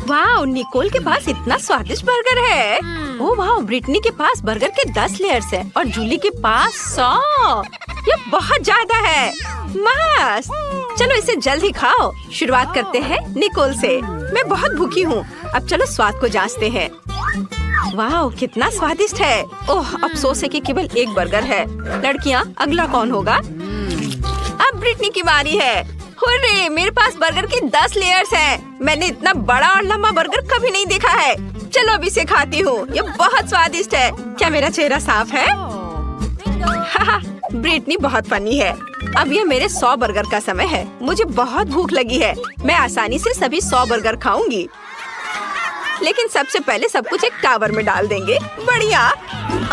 वाह, निकोल के पास इतना स्वादिष्ट बर्गर है। ओह वाह, ब्रिटनी के पास बर्गर के 10 लेयर्स है और जूली के पास 100। ये बहुत ज्यादा है। मस्त, चलो इसे जल्दी खाओ। शुरुआत करते हैं निकोल से। मैं बहुत भूखी हूँ। अब चलो स्वाद को जांचते हैं। वाह, कितना स्वादिष्ट है। ओह, अफसोस है कि केवल एक बर्गर है। लड़कियाँ, अगला कौन होगा? अब ब्रिटनी की बारी है। हुर्रे, मेरे पास बर्गर के 10 लेयर्स हैं। मैंने इतना बड़ा और लंबा बर्गर कभी नहीं देखा है। चलो अब इसे खाती हूँ। ये बहुत स्वादिष्ट है। क्या मेरा चेहरा साफ है? ब्रिटनी बहुत फनी है। अब ये मेरे 100 बर्गर का समय है। मुझे बहुत भूख लगी है। मैं आसानी से सभी 100 बर्गर खाऊंगी। लेकिन सबसे पहले सब कुछ एक टावर में डाल देंगे। बढ़िया।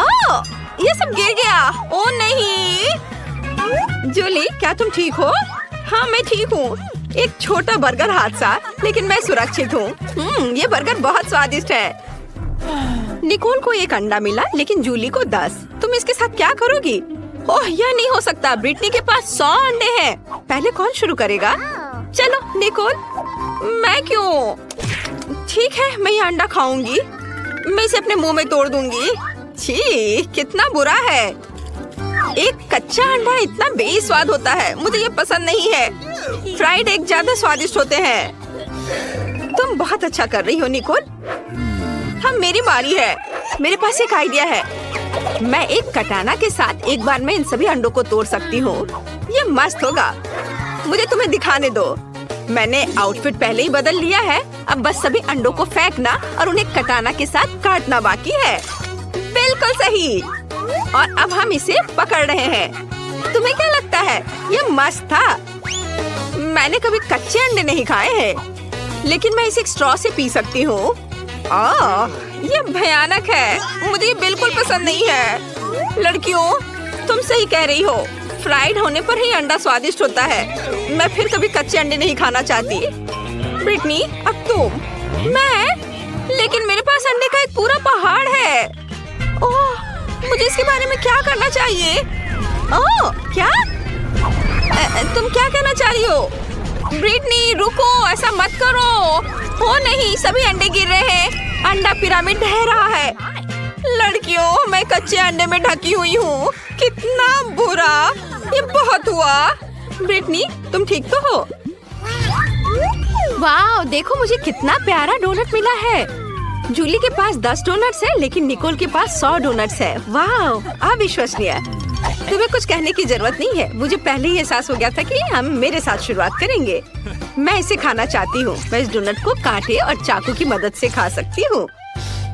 ओह, ये सब गिर गया। ओह नहीं। जूली, क्या तुम ठीक हो? हाँ, मैं ठीक हूँ। एक छोटा बर्गर हादसा, लेकिन मैं सुरक्षित हूँ। ये बर्गर बहुत स्वादिष्ट है। निकोल को एक अंडा मिला, लेकिन जूली को 10। तुम इसके साथ क्या करोगी? ओह, यह नहीं हो सकता। ब्रिटनी के पास 100 अंडे हैं। पहले कौन शुरू करेगा? चलो निकोल। मैं क्यों? ठीक है, मैं ये अंडा खाऊंगी। मैं इसे अपने मुंह में तोड़ दूंगी। छी, कितना बुरा है। एक कच्चा अंडा इतना बेस्वाद होता है। मुझे ये पसंद नहीं है। फ्राइड एग ज्यादा स्वादिष्ट होते हैं। तुम बहुत अच्छा कर रही हो निकोल। हम मेरी बारी है। मेरे पास एक आइडिया है। मैं एक कटाना के साथ एक बार में इन सभी अंडों को तोड़ सकती हूँ। ये मस्त होगा। मुझे तुम्हें दिखाने दो। मैंने आउटफिट पहले ही बदल लिया है। अब बस सभी अंडों को फेंकना और उन्हें कटाना के साथ काटना बाकी है। बिल्कुल सही। और अब हम इसे पकड़ रहे हैं। तुम्हें क्या लगता है? ये मस्त था। मैंने कभी कच्चे अंडे नहीं खाए हैं, लेकिन मैं इसे एक स्ट्रॉ से पी सकती हूँ। ये भयानक है। मुझे ये बिल्कुल पसंद नहीं है। लड़कियों, तुम सही कह रही हो। फ्राइड होने पर ही अंडा स्वादिष्ट होता है। मैं फिर कभी कच्चे अंडे नहीं खाना चाहती। ब्रिटनी, अब तुम। मैं? लेकिन मेरे पास अंडे का एक पूरा पहाड़ है। ओह, मुझे इसके बारे में क्या करना चाहिए? ओह, क्या? तुम क्या कहना चाह रही हो? ब्रिटनी, रुको, ऐसा मत करो। ओ नहीं, सभी अंडे गिर रहे हैं। अंडा पिरामिड ढह रहा है। लड़कियों, मैं कच्चे अंडे में ढकी हुई हूँ। कितना बुरा। ये बहुत हुआ। ब्रिटनी, तुम ठीक तो हो? वाह, देखो मुझे कितना प्यारा डोनट मिला है। जूली के पास 10 डोनट्स है, लेकिन निकोल के पास 100 डोनट्स है। वाह, अविश्वसनीय। तुम्हें कुछ कहने की जरूरत नहीं है। मुझे पहले ही एहसास हो गया था कि हम मेरे साथ शुरुआत करेंगे। मैं इसे खाना चाहती हूँ। मैं इस डोनट को कांटे और चाकू की मदद से खा सकती हूँ।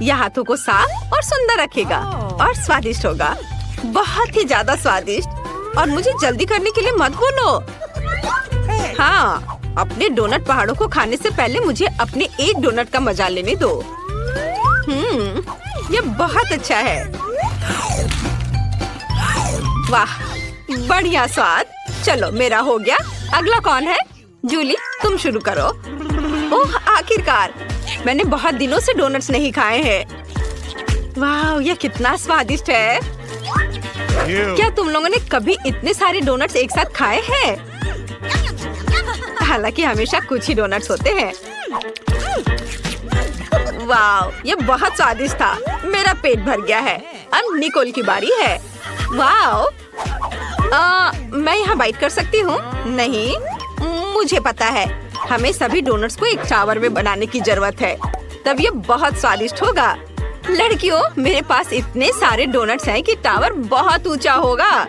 यह हाथों को साफ और सुंदर रखेगा और स्वादिष्ट होगा। बहुत ही ज्यादा स्वादिष्ट। और मुझे जल्दी करने के लिए मत बोलो। हाँ, अपने डोनट पहाड़ों को खाने से पहले मुझे अपने एक डोनट का मजा लेने दो। ये बहुत अच्छा है। वाह, बढ़िया स्वाद। चलो, मेरा हो गया। अगला कौन है? जूली, तुम शुरू करो। ओह, आखिरकार। मैंने बहुत दिनों से डोनट्स नहीं खाए हैं। वाह, ये कितना स्वादिष्ट है। क्या तुम लोगों ने कभी इतने सारे डोनट्स एक साथ खाए हैं? हालांकि हमेशा कुछ ही डोनट्स होते हैं। वाह, ये बहुत स्वादिष्ट था। मेरा पेट भर गया है। अब निकोल की बारी है। वाह, मैं यहाँ बाइट कर सकती हूँ? नहीं, मुझे पता है। हमें सभी डोनट्स को एक टावर में बनाने की जरूरत है। तब ये बहुत स्वादिष्ट होगा। लड़कियों, मेरे पास इतने सारे डोनट्स हैं कि टावर बहुत ऊंचा होगा।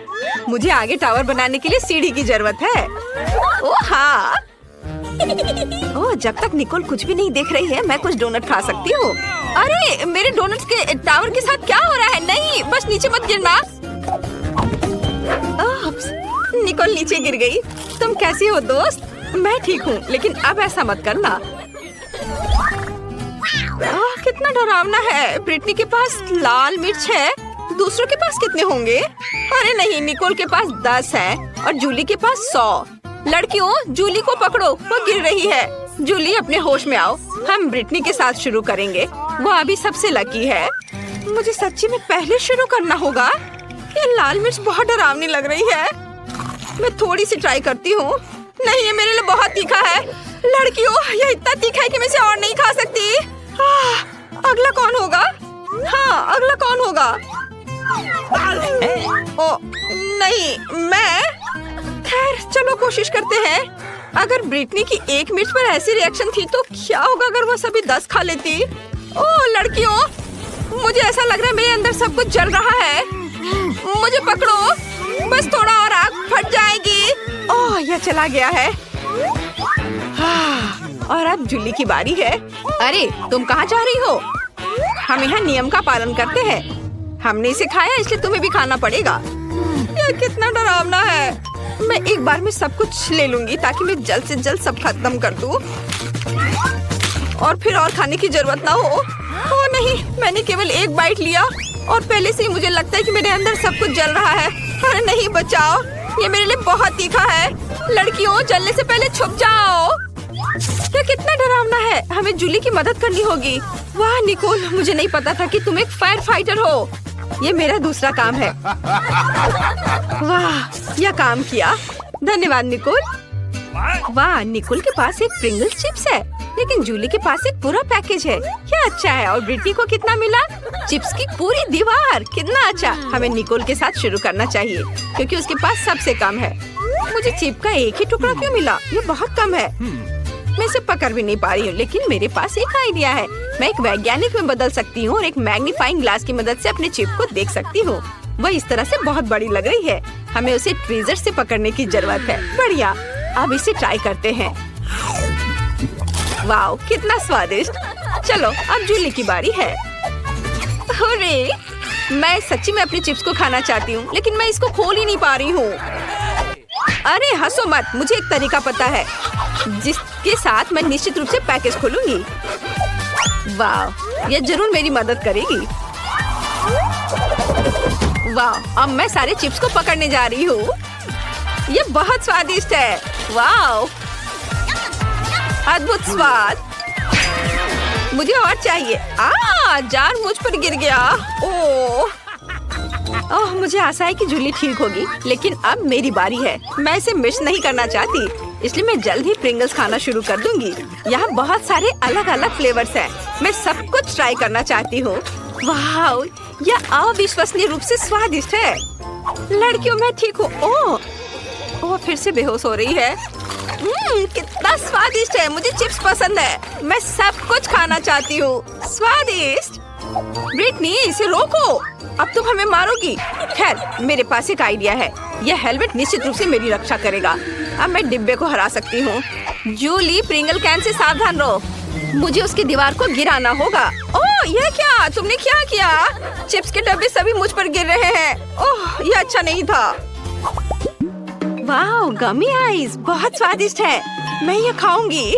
मुझे आगे टावर बनाने के लिए सीढ़ी की जरूरत है। ओह हाँ। ओह, जब तक निकोल कुछ भी नहीं देख रही है, मैं कुछ डोनट खा सकती हूँ। अरे, मेरे डोनट्स के टावर के साथ क्या हो रहा है? नहीं, बस नीचे मत गिरना। निकोल नीचे गिर गई। तुम कैसी हो दोस्त? मैं ठीक हूँ, लेकिन अब ऐसा मत करना। कितना डरावना है। ब्रिटनी के पास लाल मिर्च है। दूसरों के पास कितने होंगे? अरे नहीं, निकोल के पास 10 है और जूली के पास 100। लड़कियों, जूली को पकड़ो, वो गिर रही है। जूली, अपने होश में आओ। हम ब्रिटनी के साथ शुरू करेंगे। वो अभी सबसे लकी है। मुझे सच्ची में पहले शुरू करना होगा। ये लाल मिर्च बहुत डरावनी लग रही है। मैं थोड़ी सी ट्राई करती हूँ। नहीं, ये मेरे लिए बहुत तीखा है। लड़कियों, ये इतना तीखा है कि मैं इसे और नहीं खा सकती। नहीं, मैं खैर चलो कोशिश करते हैं। अगर ब्रिटनी की एक मिर्च पर ऐसी रिएक्शन थी तो क्या होगा अगर वो सभी 10 खा लेती। ओह लड़कियों, मुझे ऐसा लग रहा है मेरे अंदर सब कुछ जल रहा है। मुझे पकड़ो, बस थोड़ा और आग फट जाएगी। ओह यह चला गया है। और अब जूली की बारी है। अरे तुम कहाँ जा रही हो? हम यहाँ नियम का पालन करते हैं। हमने इसे खाया इसलिए तुम्हें भी खाना पड़ेगा। यह कितना डरावना है। मैं एक बार में सब कुछ ले लूंगी ताकि मैं जल्द से जल्द सब खत्म कर दूं और फिर और खाने की जरूरत ना हो। ओ नहीं, मैंने केवल एक बाइट लिया और पहले से ही मुझे लगता है कि मेरे अंदर सब कुछ जल रहा है। अरे नहीं बचाओ, ये मेरे लिए बहुत तीखा है। लड़कियों जलने से पहले छुप जाओ। क्या कितना डरावना है। हमें जूली की मदद करनी होगी। वाह निकोल, मुझे नहीं पता था कि तुम एक फायर फाइटर हो। ये मेरा दूसरा काम है। वाह यह काम किया, धन्यवाद निकोल। वाह निकोल के पास एक प्रिंगल्स चिप्स है लेकिन जूली के पास एक पूरा पैकेज है। क्या अच्छा है। और ब्रिटनी को कितना मिला? चिप्स की पूरी दीवार। कितना अच्छा। हमें निकोल के साथ शुरू करना चाहिए क्योंकि उसके पास सबसे कम है। मुझे चिप का एक ही टुकड़ा क्यों मिला? ये बहुत कम है। मैं इसे पकड़ भी नहीं पा रही हूँ लेकिन मेरे पास एक आइडिया है। मैं एक वैज्ञानिक में बदल सकती हूँ और एक मैग्नीफाइंग ग्लास की मदद से अपने चिप को देख सकती हूँ। वह इस तरह से बहुत बड़ी लग रही है। हमें उसे ट्वीजर से पकड़ने की जरूरत है। बढ़िया, अब इसे ट्राई करते हैं। वाओ कितना स्वादिष्ट। चलो अब जूली की बारी है। अरे मैं सच्ची में अपनी चिप्स को खाना चाहती हूँ लेकिन मैं इसको खोल ही नहीं पा रही हूँ। अरे हंसो मत, मुझे एक तरीका पता है जिसके साथ मैं निश्चित रूप से पैकेज खोलूंगी। वाह, यह जरूर मेरी मदद करेगी। वाह, अब मैं सारे चिप्स को पकड़ने जा रही हूँ। यह बहुत स्वादिष्ट है। वाह, अद्भुत स्वाद। मुझे और चाहिए। जार मुझ पर गिर गया। ओह मुझे आशा है कि जूली ठीक होगी लेकिन अब मेरी बारी है। मैं इसे मिस नहीं करना चाहती इसलिए मैं जल्द ही प्रिंगल्स खाना शुरू कर दूंगी। यहाँ बहुत सारे अलग अलग फ्लेवर्स हैं। मैं सब कुछ ट्राई करना चाहती हूँ। वाह, यह अविश्वसनीय रूप से स्वादिष्ट है। लड़कियों मैं ठीक हूँ। ओह फिर से बेहोश हो रही है। कितना स्वादिष्ट है। मुझे चिप्स पसंद है। मैं सब कुछ खाना चाहती हूँ। स्वादिष्ट। ब्रिटनी इसे रोको, अब तुम हमें मारोगी। खैर मेरे पास एक आइडिया है। यह हेलमेट निश्चित रूप से मेरी रक्षा करेगा। अब मैं डिब्बे को हरा सकती हूँ। जूली प्रिंगल कैन से सावधान रहो। मुझे उसकी दीवार को गिराना होगा। ओह यह क्या? तुमने क्या किया? चिप्स के डब्बे सभी मुझ पर गिर रहे हैं। ओह यह अच्छा नहीं था। वाह गमी आइस बहुत स्वादिष्ट है। मैं यह खाऊंगी।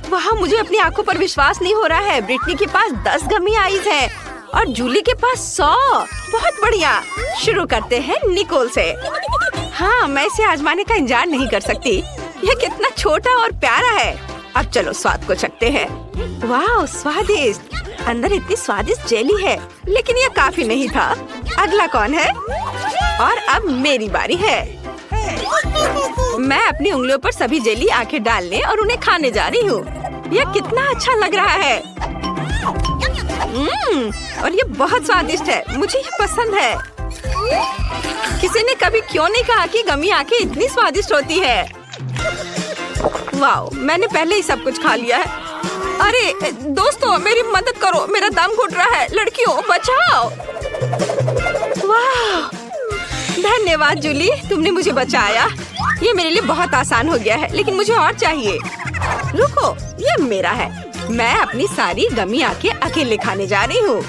वाह मुझे अपनी आंखों पर विश्वास नहीं हो रहा है। ब्रिटनी के पास 10 गमी आइस है और जूली के पास 100। बहुत बढ़िया। शुरू करते हैं निकोल से। हाँ मैं इसे आजमाने का इंतजार नहीं कर सकती। यह कितना छोटा और प्यारा है। अब चलो स्वाद को चखते हैं। वाह स्वादिष्ट। अंदर इतनी स्वादिष्ट जेली है लेकिन यह काफी नहीं था। अगला कौन है? और अब मेरी बारी है। मैं अपनी उंगलियों पर सभी जेली आंखें डालने और उन्हें खाने जा रही हूँ। यह कितना अच्छा लग रहा है। और ये बहुत स्वादिष्ट है। मुझे ये पसंद है। किसी ने कभी क्यों नहीं कहा कि गमी आंखें इतनी स्वादिष्ट होती है। वाह मैंने पहले ही सब कुछ खा लिया है। अरे दोस्तों मेरी मदद करो, मेरा दम घुट रहा है। लड़कियों बचाओ। वाह धन्यवाद जूली, तुमने मुझे बचाया। ये मेरे लिए बहुत आसान हो गया है लेकिन मुझे और चाहिए। रुको, ये मेरा है। मैं अपनी सारी गमी आंखें अकेले खाने जा रही हूँ।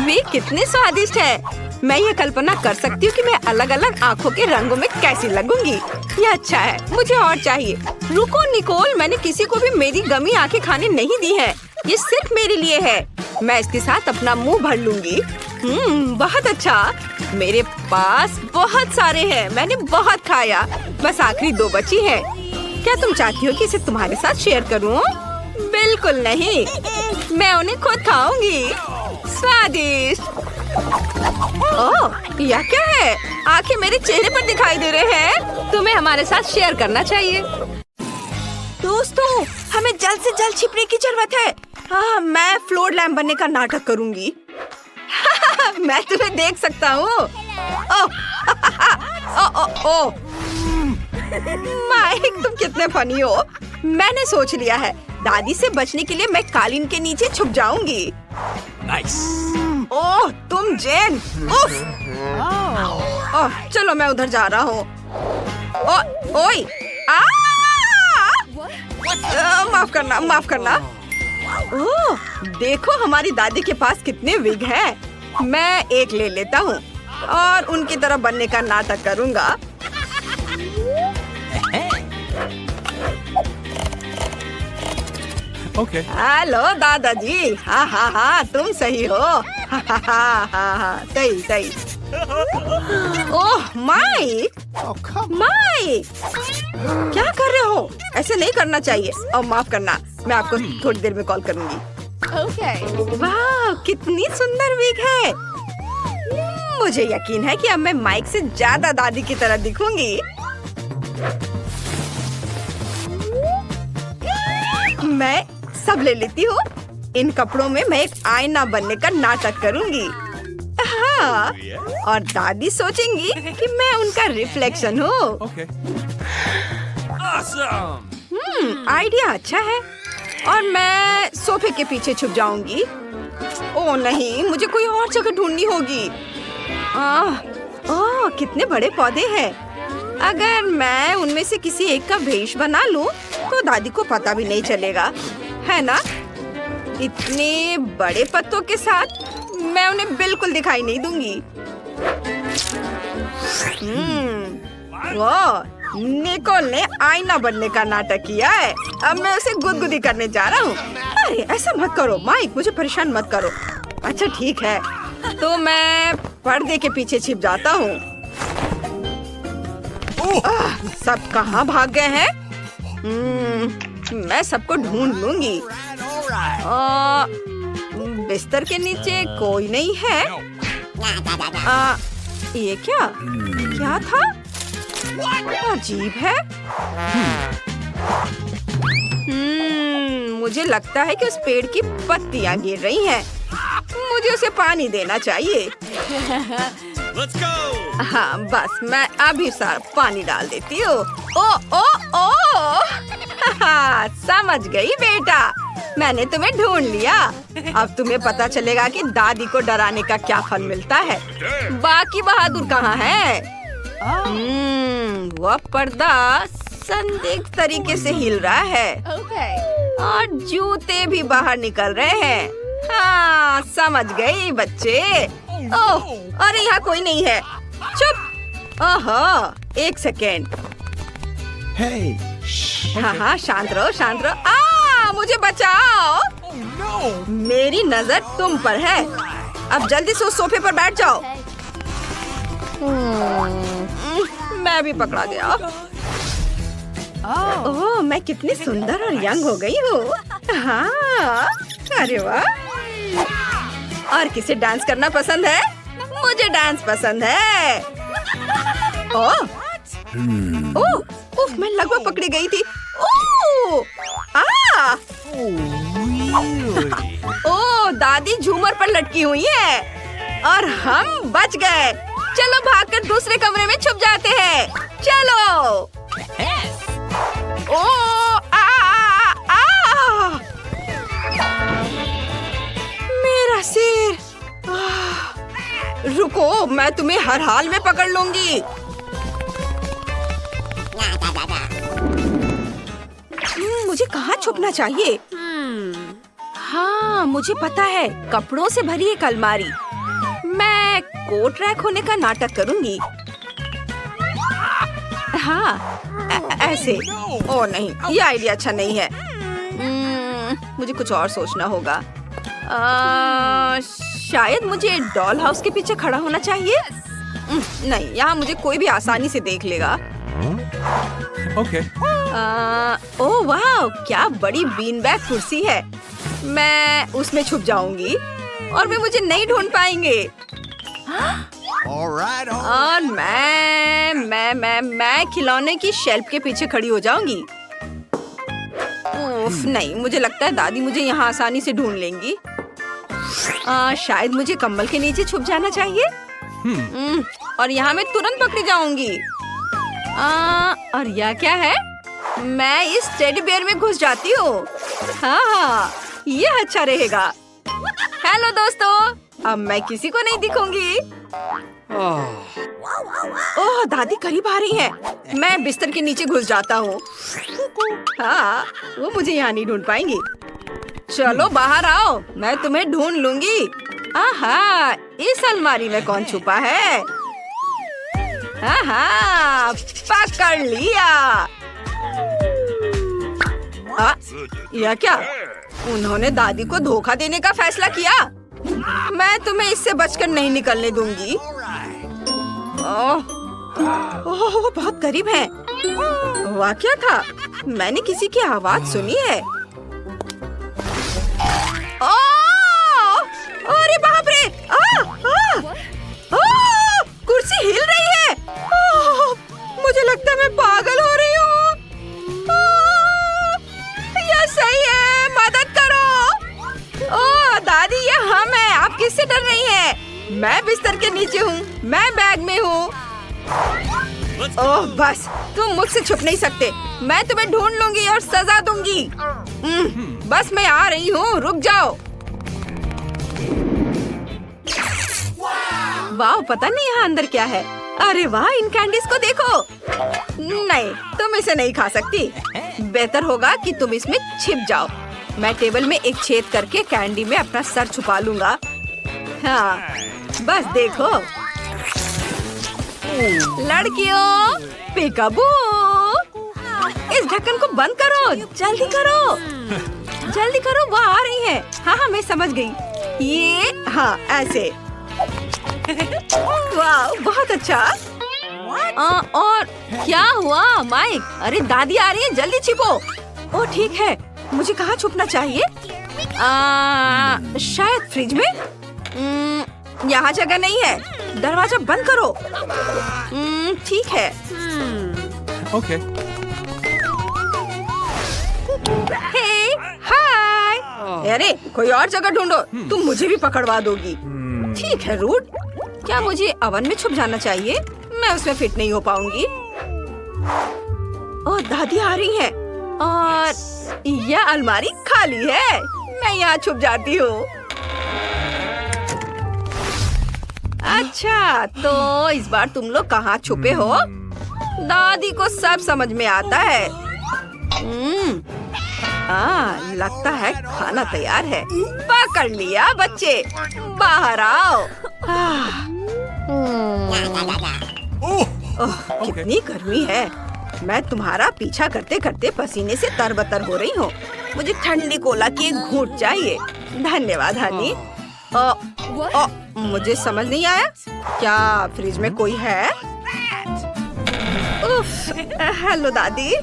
वे कितने स्वादिष्ट है। मैं ये कल्पना कर सकती हूँ कि मैं अलग अलग आँखों के रंगों में कैसी लगूंगी। ये अच्छा है, मुझे और चाहिए। रुको निकोल, मैंने किसी को भी मेरी गमी आंखें खाने नहीं दी है। ये सिर्फ मेरे लिए है। मैं इसके साथ अपना मुंह भर लूंगी। बहुत अच्छा। मेरे पास बहुत सारे हैं। मैंने बहुत खाया। बस आखिरी 2 बची हैं। क्या तुम चाहती हो कि इसे तुम्हारे साथ शेयर करूं? बिल्कुल नहीं, मैं उन्हें खुद खाऊंगी। स्वादिष्ट। ओह यह क्या है? आंखें मेरे चेहरे पर दिखाई दे रहे हैं। तुम्हें हमारे साथ शेयर करना चाहिए। दोस्तों हमें जल्द से जल्द छिपने की जरूरत है। मैं फ्लोर लैम्प बनने का नाटक करूंगी। मैं तुम्हें देख सकता हूँ। ओह ओ माइक, तुम कितने फनी हो। मैंने सोच लिया है, दादी से बचने के लिए मैं कालीन के नीचे छुप जाऊंगी। Nice. ओह तुम जेन, उफ। ओह चलो मैं उधर जा रहा हूँ। ओए माफ करना, माफ करना। ओह देखो हमारी दादी के पास कितने विग हैं। मैं एक ले लेता हूँ और उनकी तरह बनने का नाटक करूँगा। Okay. हेलो दादाजी। हाँ हाँ हाँ तुम सही हो। हाँ हाँ हाँ हाँ सही सही। ओह माइक, Oh, come माइक क्या कर रहे हो? ऐसे नहीं करना चाहिए। और माफ करना, मैं आपको थोड़ी देर में कॉल करूंगी। वाह कितनी सुंदर विग है। मुझे यकीन है कि अब मैं माइक से ज्यादा दादी की तरह दिखूंगी। मैं सब ले लेती हूँ। इन कपड़ों में मैं एक आईना बनने का नाटक करूंगी। हाँ, और दादी सोचेंगी कि मैं उनका रिफ्लेक्शन हूँ। Okay. Awesome. आइडिया अच्छा है। और मैं सोफे के पीछे छुप जाऊंगी। ओह नहीं, मुझे कोई और जगह ढूंढनी होगी। ओह कितने बड़े पौधे हैं। अगर मैं उनमें से किसी एक का भेष बना लूं, तो दादी को पता भी नहीं चलेगा, है ना? इतने बड़े पत्तों के साथ मैं उन्हें बिल्कुल दिखाई नहीं दूंगी। वाह, निकोल ने आईना बनने का नाटक किया है। अब मैं उसे गुदगुदी करने जा रहा हूँ। अरे ऐसा मत करो माइक, मुझे परेशान मत करो। अच्छा ठीक है, तो मैं पर्दे के पीछे छिप जाता हूँ। सब कहाँ भाग गए हैं? मैं सबको ढूंढ लूंगी। बिस्तर के नीचे कोई नहीं है। ये क्या था? अजीब है। मुझे लगता है कि उस पेड़ की पत्तियां गिर रही हैं। मुझे उसे पानी देना चाहिए। Let's go. हाँ बस मैं अभी सारा पानी डाल देती हूँ। ओ समझ गई बेटा, मैंने तुम्हें ढूंढ लिया। अब तुम्हें पता चलेगा कि दादी को डराने का क्या फल मिलता है। बाकी बहादुर कहाँ है? वह पर्दा संदिग्ध तरीके से हिल रहा है। और जूते भी बाहर निकल रहे हैं। हाँ समझ गई बच्चे। ओह अरे यहाँ कोई नहीं है। चुप। ओहो एक सेकेंड। Hey. हाँ हाँ शांत रहो, शांत रहो। मुझे बचाओ। Oh no. मेरी नजर तुम पर है। अब जल्दी से उस सोफे पर बैठ जाओ। मैं भी पकड़ा गया। ओह मैं कितनी सुंदर और यंग हो गई हूँ। हाँ अरे वाह। और किसे डांस करना पसंद है? मुझे डांस पसंद है। ओह उफ, मैं लगभग पकड़ी गई थी। ओह दादी झूमर पर लटकी हुई है और हम बच गए। चलो भागकर दूसरे कमरे में छुप जाते हैं। चलो। मेरा सिर। रुको, मैं तुम्हें हर हाल में पकड़ लूंगी। मुझे कहाँ छुपना चाहिए? हाँ मुझे पता है, कपड़ों से भरी एक अलमारी। मैं कोट रैक होने का नाटक करूंगी। हाँ ऐसे। ओ नहीं, ये आइडिया अच्छा नहीं है। मुझे कुछ और सोचना होगा। शायद मुझे डॉल हाउस के पीछे खड़ा होना चाहिए। नहीं, यहाँ मुझे कोई भी आसानी से देख लेगा। Okay. ओह वाह, क्या बड़ी बीन बैग कुर्सी है। मैं उसमें छुप जाऊंगी और वे मुझे नहीं ढूंढ पाएंगे। All right. और मैं खिलौने की शेल्फ के पीछे खड़ी हो जाऊंगी। उफ, नहीं, मुझे लगता है दादी मुझे यहाँ आसानी से ढूंढ लेंगी। शायद मुझे कंबल के नीचे छुप जाना चाहिए। और यहाँ मैं तुरंत पकड़ी जाऊंगी। और यह क्या है? मैं इस टेडी बियर में घुस जाती हूँ। हाँ, यह अच्छा रहेगा। हेलो दोस्तों, अब मैं किसी को नहीं दिखूंगी। ओह, दादी करीब आ रही है। मैं बिस्तर के नीचे घुस जाता हूँ। हाँ, वो मुझे यहाँ नहीं ढूंढ पाएंगी। चलो बाहर आओ, मैं तुम्हें ढूंढ लूंगी। आहा, इस अलमारी में कौन छुपा है? आहा, पकड़ लिया। यह क्या? उन्होंने दादी को धोखा देने का फैसला किया। मैं तुम्हें इससे बचकर नहीं निकलने दूंगी। ओह, बहुत करीब है। वह क्या था? मैंने किसी की आवाज सुनी है। अरे बाप रे! कुर्सी हिल रही है। मुझे लगता है मैं पागल हो रही हूँ। यह सही है, मदद करो। ओह दादी, ये हम हैं। आप किससे डर रही हैं? मैं बिस्तर के नीचे हूँ, मैं बैग में हूँ। ओह बस, तुम मुझसे छुप नहीं सकते। मैं तुम्हें ढूंढ लूंगी और सजा दूंगी। बस मैं आ रही हूँ, रुक जाओ। वाह, पता नहीं यहाँ अंदर क्या है। अरे वाह, इन कैंडीज को देखो। नहीं, तुम इसे नहीं खा सकती। बेहतर होगा कि तुम इसमें छिप जाओ। मैं टेबल में एक छेद करके कैंडी में अपना सर छुपा लूंगा। हाँ, बस देखो। लड़कियों, पिकाबू, इस ढक्कन को बंद करो। जल्दी करो, जल्दी करो, वो आ रही है। हाँ, मैं समझ गई। ये हाँ, ऐसे। वाह, बहुत अच्छा। और क्या हुआ माइक? अरे दादी आ रही है, जल्दी छिपो। ओह ठीक है, मुझे कहाँ छुपना चाहिए? शायद फ्रिज में। यहाँ जगह नहीं है। दरवाजा बंद करो। ठीक है। Okay. हे, हाय। अरे कोई और जगह ढूंढो, तुम मुझे भी पकड़वा दोगी। ठीक है रूट, क्या मुझे ओवन में छुप जाना चाहिए? मैं उसमें फिट नहीं हो पाऊंगी। ओह दादी आ रही है और यह अलमारी खाली है। मैं यहाँ छुप जाती हूँ। अच्छा, तो इस बार तुम लोग कहाँ छुपे हो? दादी को सब समझ में आता है। लगता है खाना तैयार है। पकड़ लिया बच्चे, बाहर आओ। कितनी गर्मी है। मैं तुम्हारा पीछा करते करते पसीने से तरबतर हो रही हूँ। मुझे ठंडी कोला की एक घूंट चाहिए। धन्यवाद हनी। मुझे समझ नहीं आया, क्या फ्रिज में कोई है? उफ, हेलो दादी,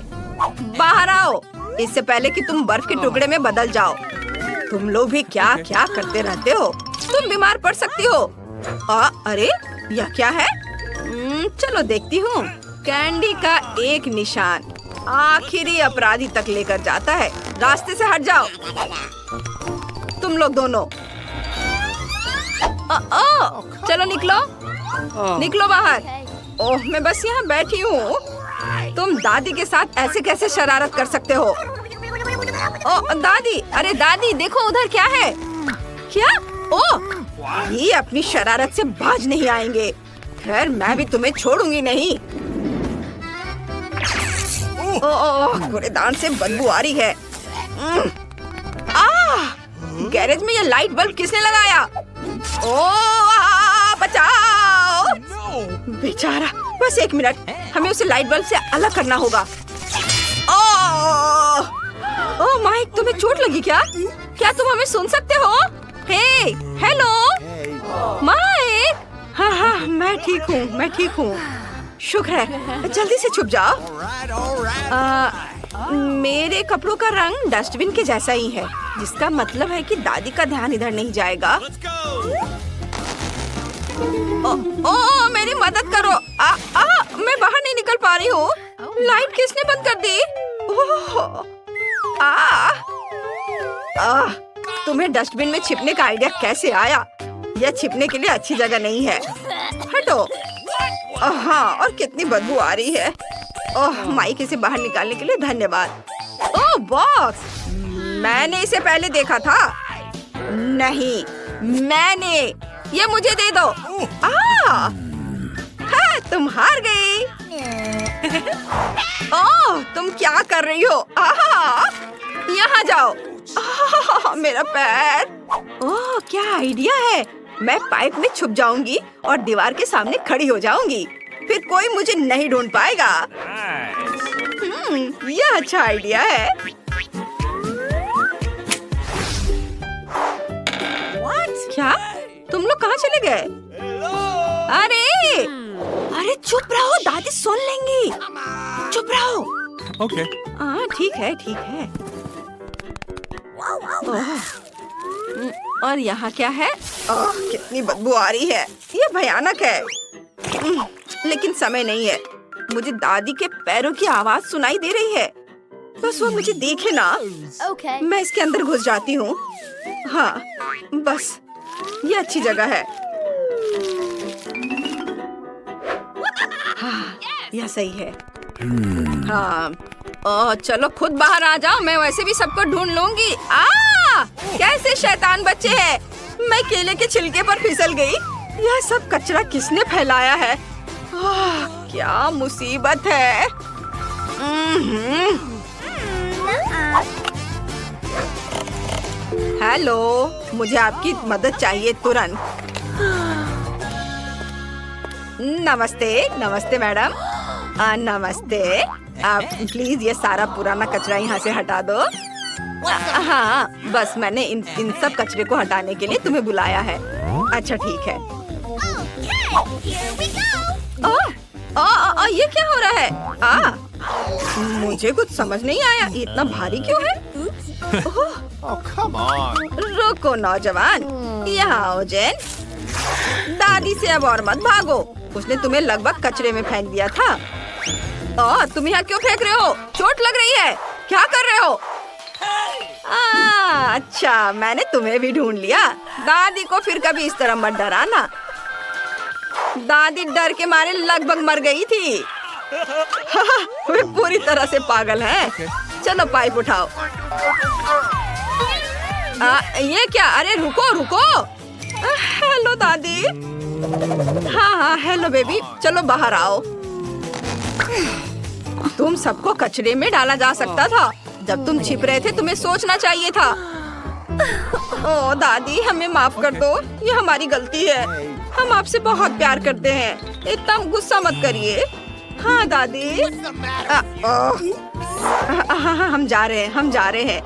बाहर आओ इससे पहले कि तुम बर्फ के टुकड़े में बदल जाओ। तुम लोग भी क्या क्या करते रहते हो। तुम बीमार पड़ सकती हो। अरे यह क्या है? चलो देखती हूँ। कैंडी का एक निशान आखिरी अपराधी तक लेकर जाता है। रास्ते से हट जाओ तुम लोग दोनों। चलो निकलो, निकलो बाहर। ओह, मैं बस यहाँ बैठी हूँ। तुम दादी के साथ ऐसे कैसे शरारत कर सकते हो? ओह दादी, अरे दादी देखो उधर क्या है? क्या? ओह, ये अपनी शरारत से बाज नहीं आएंगे। खैर मैं भी तुम्हें छोड़ूंगी नहीं। ओह, कूड़ेदान से बदबू आ रही है। गैरेज में ये लाइट बल्ब किसने लगाया? ओह, बचाओ! बेचारा, बस एक मिनट, हमें उसे लाइट बल्ब से अलग करना होगा। ओह माइक, तुम्हें चोट लगी क्या? क्या तुम हमें सुन सकते हो? हे, हेलो माइक। हाँ, मैं ठीक हूँ, मैं ठीक हूँ। शुक्र है, जल्दी से छुप जाओ। मेरे कपड़ों का रंग डस्टबिन के जैसा ही है, जिसका मतलब है कि दादी का ध्यान इधर नहीं जाएगा। ओ, मेरी मदद करो। मैं बाहर नहीं निकल पा रही हूँ। लाइट किसने बंद कर दी? तुम्हें डस्टबिन में छिपने का आइडिया कैसे आया? यह छिपने के लिए अच्छी जगह नहीं है। हटो। हाँ, और कितनी बदबू आ रही है। ओह, माइक इसे बाहर निकालने के लिए धन्यवाद। ओह, बॉक्स! मैंने इसे पहले देखा था। नहीं, मैंने। ये मुझे दे दो। हाँ, तुम हार गई। ओह, तुम क्या कर रही हो? यहाँ जाओ। मेरा पैर। ओह, क्या आइडिया है। मैं पाइप में छुप जाऊंगी और दीवार के सामने खड़ी हो जाऊंगी। फिर कोई मुझे नहीं ढूंढ पाएगा। यह अच्छा आइडिया है। क्या? तुम लोग कहाँ चले गए? अरे चुप रहो, दादी सुन लेंगी। चुप रहो। Okay. हाँ, ठीक है, ठीक है। और यहाँ क्या है? कितनी बदबू आ रही है। ये भयानक है। लेकिन समय नहीं है। मुझे दादी के पैरों की आवाज सुनाई दे रही है। बस वो मुझे देखे ना। Okay. मैं इसके अंदर घुस जाती हूँ। हाँ, बस ये अच्छी जगह है। हाँ, यह सही है। हाँ, चलो खुद बाहर आ जाओ। मैं वैसे भी सबको ढूंढ लूंगी। कैसे शैतान बच्चे हैं। मैं केले के छिलके पर फिसल गई। यह सब कचरा किसने फैलाया है? क्या मुसीबत है। हेलो, मुझे आपकी मदद चाहिए तुरंत। नमस्ते, नमस्ते मैडम। नमस्ते। आप प्लीज ये सारा पुराना कचरा यहाँ से हटा दो। हाँ, बस मैंने इन सब कचरे को हटाने के लिए तुम्हें बुलाया है। अच्छा, ठीक है। ये क्या हो रहा है? मुझे कुछ समझ नहीं आया। इतना भारी क्यों है? Oh, come on. रुको नौजवान, यहाँ आओ जेन। दादी से अब और मत भागो। उसने तुम्हें लगभग कचरे में फेंक दिया था। तुम यहाँ क्यों फेंक रहे हो? चोट लग रही है। क्या कर रहे हो? अच्छा, मैंने तुम्हें भी ढूंढ लिया। दादी को फिर कभी इस तरह मत डराना। दादी डर के मारे लगभग मर गई थी। वे पूरी तरह से पागल हैं। चलो पाइप उठाओ। ये क्या? अरे रुको रुको। हेलो दादी। हाँ, हेलो बेबी। चलो बाहर आओ। तुम सबको कचरे में डाला जा सकता था। जब तुम छिप रहे थे तुम्हें सोचना चाहिए था। ओ दादी, हमें माफ कर दो। ये हमारी गलती है। हम आपसे बहुत प्यार करते हैं। इतना गुस्सा मत करिए। हाँ दादी। हम जा रहे हैं।